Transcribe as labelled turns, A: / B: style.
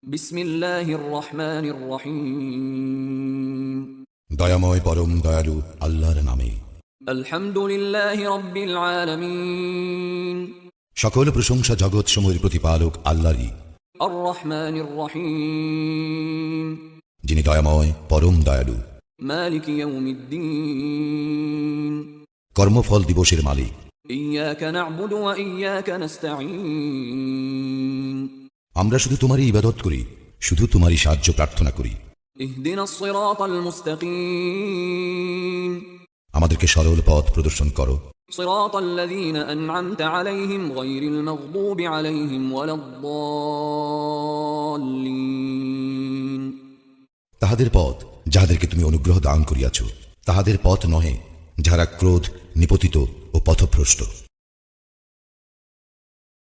A: বিসমিল্লাহির রহমানির রহিম।
B: দয়াময় পরম দয়ালু আল্লাহর নামে।
A: আলহামদুলিল্লাহি রাব্বিল আলামিন।
B: সকল প্রশংসা জগৎ সমূহের প্রতিপালক আল্লাহরই।
A: আর রহমানির রহিম।
B: যিনি দয়াময় পরম দয়ালু।
A: মালিক ইয়াউমিদ্দিন।
B: কর্মফল দিবসের মালিক।
A: ইয়াকা না'বুদু ওয়া ইয়াকা নাস্তাঈন।
B: আমরা শুধু তোমারই ইবাদত করি, শুধু তোমারই সাহায্য প্রার্থনা করি।
A: ইহদিনাস সিরাতাল মুস্তাকিম।
B: আমাদেরকে সরল পথ প্রদর্শন করো।
A: সিরাতাল লাযীনা আন'আমতা আলাইহিম গায়রিল মাগদুবি আলাইহিম ওয়ালাদ-দাল্লিন।
B: তাহাদের পথ যাহাদেরকে তুমি অনুগ্রহ দান করিয়াছ, তাহাদের পথ নহে যাহারা ক্রোধ নিপতিত ও পথভ্রষ্ট।